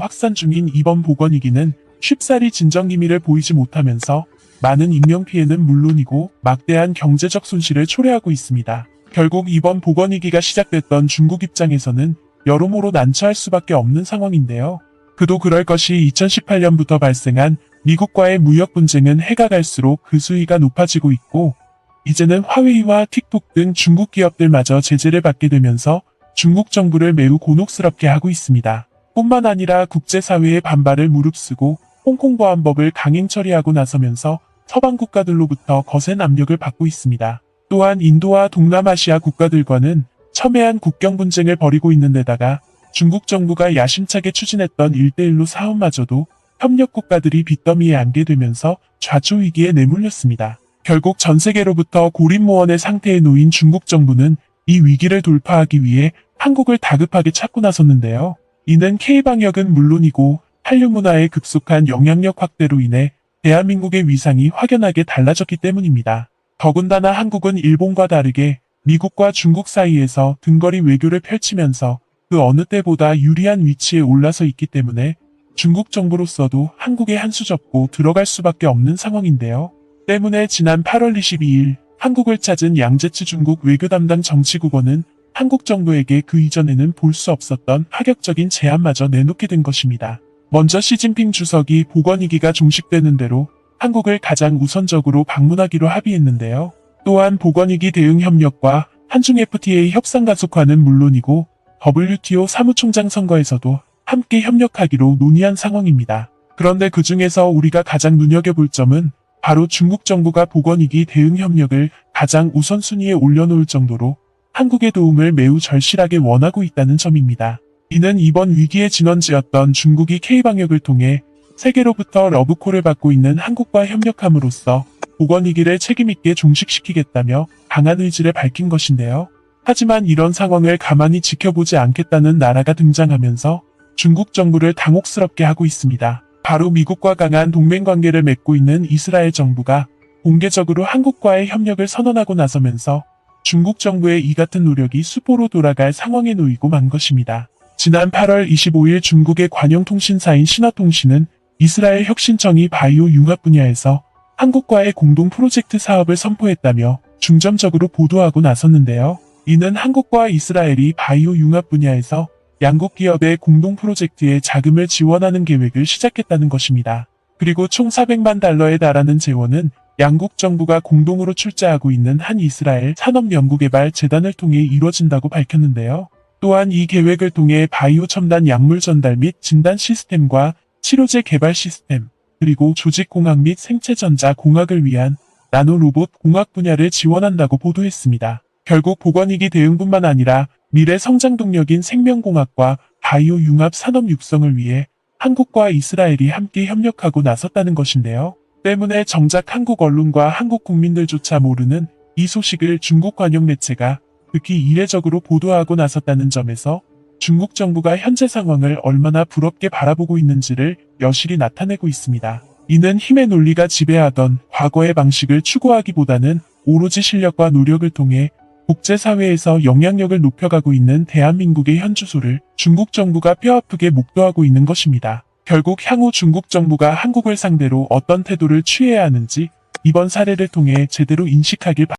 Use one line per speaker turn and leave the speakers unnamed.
확산 중인 이번 보건위기는 쉽사리 진정 기미를 보이지 못하면서 많은 인명피해는 물론이고 막대한 경제적 손실을 초래하고 있습니다. 결국 이번 보건위기가 시작됐던 중국 입장에서는 여러모로 난처할 수밖에 없는 상황인데요. 그도 그럴 것이 2018년부터 발생한 미국과의 무역 분쟁은 해가 갈수록 그 수위가 높아지고 있고 이제는 화웨이와 틱톡 등 중국 기업들마저 제재를 받게 되면서 중국 정부를 매우 곤혹스럽게 하고 있습니다. 뿐만 아니라 국제사회의 반발을 무릅쓰고 홍콩 보안법을 강행 처리하고 나서면서 서방 국가들로부터 거센 압력을 받고 있습니다. 또한 인도와 동남아시아 국가들과는 첨예한 국경 분쟁을 벌이고 있는 데다가 중국 정부가 야심차게 추진했던 1대1로 사업마저도 협력 국가들이 빚더미에 안게 되면서 좌초위기에 내몰렸습니다. 결국 전 세계로부터 고립무원의 상태에 놓인 중국 정부는 이 위기를 돌파하기 위해 한국을 다급하게 찾고 나섰는데요. 이는 K방역은 물론이고 한류 문화의 급속한 영향력 확대로 인해 대한민국의 위상이 확연하게 달라졌기 때문입니다. 더군다나 한국은 일본과 다르게 미국과 중국 사이에서 등거리 외교를 펼치면서 그 어느 때보다 유리한 위치에 올라서 있기 때문에 중국 정부로서도 한국에 한 수 접고 들어갈 수밖에 없는 상황인데요. 때문에 지난 8월 22일 한국을 찾은 양재츠 중국 외교 담당 정치국원은 한국 정부에게 그 이전에는 볼 수 없었던 파격적인 제안마저 내놓게 된 것입니다. 먼저 시진핑 주석이 보건위기가 종식되는 대로 한국을 가장 우선적으로 방문하기로 합의했는데요. 또한 보건위기 대응 협력과 한중 FTA 협상 가속화는 물론이고 WTO 사무총장 선거에서도 함께 협력하기로 논의한 상황입니다. 그런데 그 중에서 우리가 가장 눈여겨볼 점은 바로 중국 정부가 보건위기 대응 협력을 가장 우선순위에 올려놓을 정도로 한국의 도움을 매우 절실하게 원하고 있다는 점입니다. 이는 이번 위기의 진원지였던 중국이 K방역을 통해 세계로부터 러브콜을 받고 있는 한국과 협력함으로써 보건위기를 책임있게 종식시키겠다며 강한 의지를 밝힌 것인데요. 하지만 이런 상황을 가만히 지켜보지 않겠다는 나라가 등장하면서 중국 정부를 당혹스럽게 하고 있습니다. 바로 미국과 강한 동맹관계를 맺고 있는 이스라엘 정부가 공개적으로 한국과의 협력을 선언하고 나서면서 중국 정부의 이 같은 노력이 수포로 돌아갈 상황에 놓이고 만 것입니다. 지난 8월 25일 중국의 관영통신사인 신화통신은 이스라엘 혁신청이 바이오 융합 분야에서 한국과의 공동 프로젝트 사업을 선포했다며 중점적으로 보도하고 나섰는데요. 이는 한국과 이스라엘이 바이오 융합 분야에서 양국 기업의 공동 프로젝트에 자금을 지원하는 계획을 시작했다는 것입니다. 그리고 총 400만 달러에 달하는 재원은 양국 정부가 공동으로 출자하고 있는 한 이스라엘 산업연구개발 재단을 통해 이루어진다고 밝혔는데요. 또한 이 계획을 통해 바이오 첨단 약물 전달 및 진단 시스템과 치료제 개발 시스템, 그리고 조직공학 및 생체전자 공학을 위한 나노로봇 공학 분야를 지원한다고 보도했습니다. 결국 보건위기 대응뿐만 아니라 미래 성장 동력인 생명공학과 바이오 융합 산업 육성을 위해 한국과 이스라엘이 함께 협력하고 나섰다는 것인데요. 때문에 정작 한국 언론과 한국 국민들조차 모르는 이 소식을 중국 관영 매체가 극히 이례적으로 보도하고 나섰다는 점에서 중국 정부가 현재 상황을 얼마나 부럽게 바라보고 있는지를 여실히 나타내고 있습니다. 이는 힘의 논리가 지배하던 과거의 방식을 추구하기보다는 오로지 실력과 노력을 통해 국제사회에서 영향력을 높여가고 있는 대한민국의 현주소를 중국 정부가 뼈아프게 목도하고 있는 것입니다. 결국 향후 중국 정부가 한국을 상대로 어떤 태도를 취해야 하는지 이번 사례를 통해 제대로 인식하길 바랍니다.